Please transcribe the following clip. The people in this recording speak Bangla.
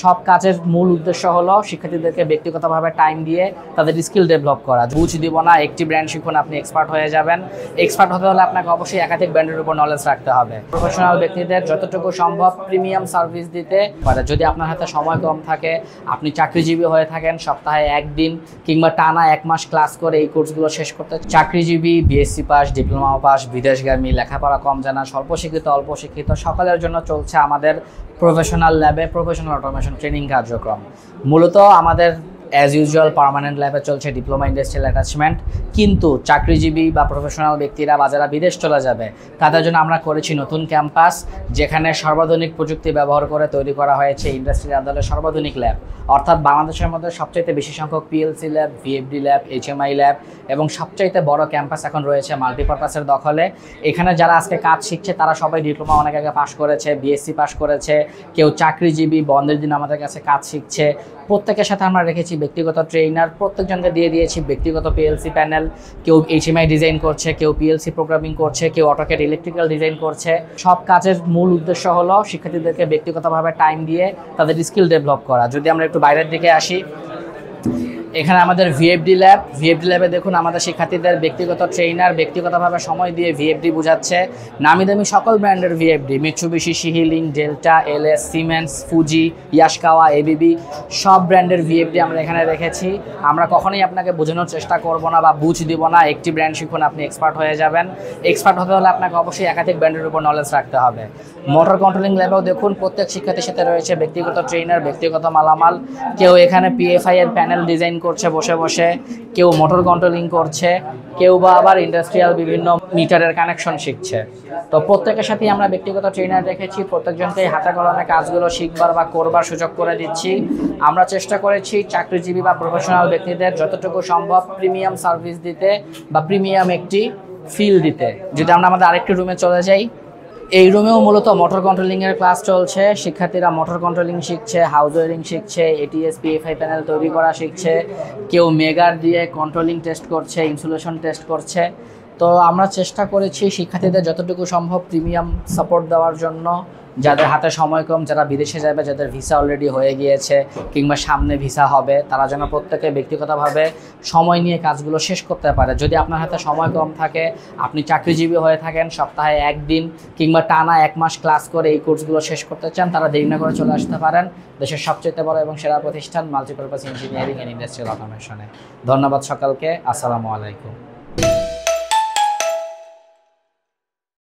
সব কাজের মূল উদ্দেশ্য হলো শিক্ষার্থীদেরকে ব্যক্তিগতভাবে টাইম দিয়ে তাদের স্কিল ডেভেলপ করা। বুঝ দিব না, একটি ব্র্যান্ড শিখুন, আপনি এক্সপার্ট হয়ে যাবেন। এক্সপার্ট হতে হলে আপনাকে অবশ্যই একাধিক ব্র্যান্ডের উপর নলেজ রাখতে হবে। প্রফেশনাল ব্যক্তিদের যতটুকু সম্ভব প্রিমিয়াম সার্ভিস দিতে পারে। যদি আপনার হাতে সময় কম থাকে, আপনি চাকরিজীবী হয়ে থাকেন, সপ্তাহে একদিন কিংবা টানা 1 মাস ক্লাস করে এই কোর্সগুলো শেষ করতে, চাকরিজীবী, বিএসসি পাস, ডিপ্লোমা পাস, বিদেশগামী, লেখাপড়া কম জানা, স্বল্প শিক্ষিত, অল্প শিক্ষিত সকলের জন্য চলছে আমাদের প্রফেশনাল ল্যাবে প্রফেশনাল অটোমেশন ট্রেনিং কার্যক্রম। মূলত আমাদের অ্যাজ ইউজুয়াল পার্মানেন্ট ল্যাবে চলছে ডিপ্লোমা ইন্ডাস্ট্রিয়াল অ্যাটাচমেন্ট, কিন্তু চাকরিজীবী বা প্রফেশনাল ব্যক্তিরা বা যারা বিদেশ চলে যাবে তাদের জন্য আমরা করেছি নতুন ক্যাম্পাস, যেখানে সর্বাধুনিক প্রযুক্তি ব্যবহার করে তৈরি করা হয়েছে ইন্ডাস্ট্রিয়াল আদালতের সর্বাধুনিক ল্যাব। অর্থাৎ বাংলাদেশের মধ্যে সবচাইতে বেশি সংখ্যক PLC lab, VFD lab, HMI lab এবং সবচাইতে বড় ক্যাম্পাস এখন রয়েছে মাল্টিপারপাসের দখলে। এখানে যারা আজকে কাজ শিখছে তারা সবাই ডিপ্লোমা অনেক আগে পাশ করেছে, বিএসসি পাশ করেছে, কেউ চাকরিজীবী, বন্ধের দিন আমাদের কাছে কাজ শিখছে। প্রত্যেকের সাথে আমরা রেখেছি ব্যক্তিগত ট্রেইনার, প্রত্যেকজনকে দিয়ে দিয়েছি ব্যক্তিগত পিএলসি প্যানেল। কেউ এইচএমআই ডিজাইন করছে, কেউ পিএলসি প্রোগ্রামিং করছে, কেউ অটোক্যাড ইলেকট্রিক্যাল ডিজাইন করছে। সব কাজের মূল উদ্দেশ্য হলো শিক্ষার্থীদেরকে ব্যক্তিগতভাবে টাইম দিয়ে তাদের স্কিল ডেভেলপ করা। যদি আমরা একটু বাইরের দিকে আসি, এখানে আমাদের ভিএফডি ল্যাবে দেখুন আমাদের শিক্ষার্থীদের ব্যক্তিগত ট্রেইনার ব্যক্তিগতভাবে সময় দিয়ে ভিএফডি বোঝাচ্ছে। নামি দামি সকল ব্র্যান্ডের VFD, Mitsubishi, Shihlin, Delta, LS, Siemens, Fuji, Yaskawa, ABB সব ব্র্যান্ডের ভিএফডি আমরা এখানে রেখেছি। আমরা কখনোই আপনাকে বোঝানোর চেষ্টা করব না বা বুঝ দিব না, একটি ব্র্যান্ড শিখুন, আপনি এক্সপার্ট হয়ে যাবেন। এক্সপার্ট হতে হলে আপনাকে অবশ্যই একাধিক ব্র্যান্ডের উপর নলেজ রাখতে হবে। মোটর কন্ট্রোলিং ল্যাবেও দেখুন প্রত্যেক শিক্ষার্থীর সাথে রয়েছে ব্যক্তিগত ট্রেইনার, ব্যক্তিগত মালামাল। কেউ এখানে পিএফআই এর প্যানেল ডিজাইন করছে বসে বসে, কেউ মোটর কন্ট্রোলিং করছে, কেউ বা আবার ইন্ডাস্ট্রিয়াল বিভিন্ন মিটারের কানেকশন শিখছে। তো প্রত্যেকের সাথেই আমরা ব্যক্তিগত ট্রেইনার রেখেছি, প্রত্যেকজনকেই হাতে কলমে কাজগুলো শিখবার বা করবার সুযোগ করে দিচ্ছি। আমরা চেষ্টা করেছি চাকরিজীবী বা প্রফেশনাল ব্যক্তিদের যতটুকু সম্ভব প্রিমিয়াম সার্ভিস দিতে বা প্রিমিয়াম একটি ফিল দিতে। যদি আমরা আমাদের আরেকটি রুমে চলে যাই, এই রুমেও মূলত মোটর কন্ট্রোলিংয়ের ক্লাস চলছে। শিক্ষার্থীরা মোটর কন্ট্রোলিং শিখছে, হাউস ওয়ারিং শিখছে, এটিএস পিএফআই প্যানেল তৈরি করা শিখছে, কেউ মেগার দিয়ে কন্ট্রোলিং টেস্ট করছে, ইনসুলেশন টেস্ট করছে। তো আমরা চেষ্টা করেছি শিক্ষার্থীদের যতটুকু সম্ভব প্রিমিয়াম সাপোর্ট দেওয়ার জন্য। যাদের হাতে সময় কম, যারা বিদেশে যাবে, যাদের ভিসা অলরেডি হয়ে গিয়েছে কিংবা সামনে ভিসা হবে, তারা যেন প্রত্যেকে ব্যক্তিগতভাবে সময় নিয়ে কাজগুলো শেষ করতে পারে। যদি আপনার হাতে সময় কম থাকে, আপনি চাকরিজীবী হয়ে থাকেন, সপ্তাহে একদিন কিংবা টানা 1 মাস ক্লাস করে এই কোর্সগুলো শেষ করতে চান, তারা দেরি না করে চলে আসতে পারেন দেশের সবচেয়ে বড় এবং সেরা প্রতিষ্ঠান মাল্টিপারপাস ইঞ্জিনিয়ারিং অ্যান্ড ইন্ডাস্ট্রিয়াল অটোমেশনে। ধন্যবাদ সকলকে। আসসালামু আলাইকুম।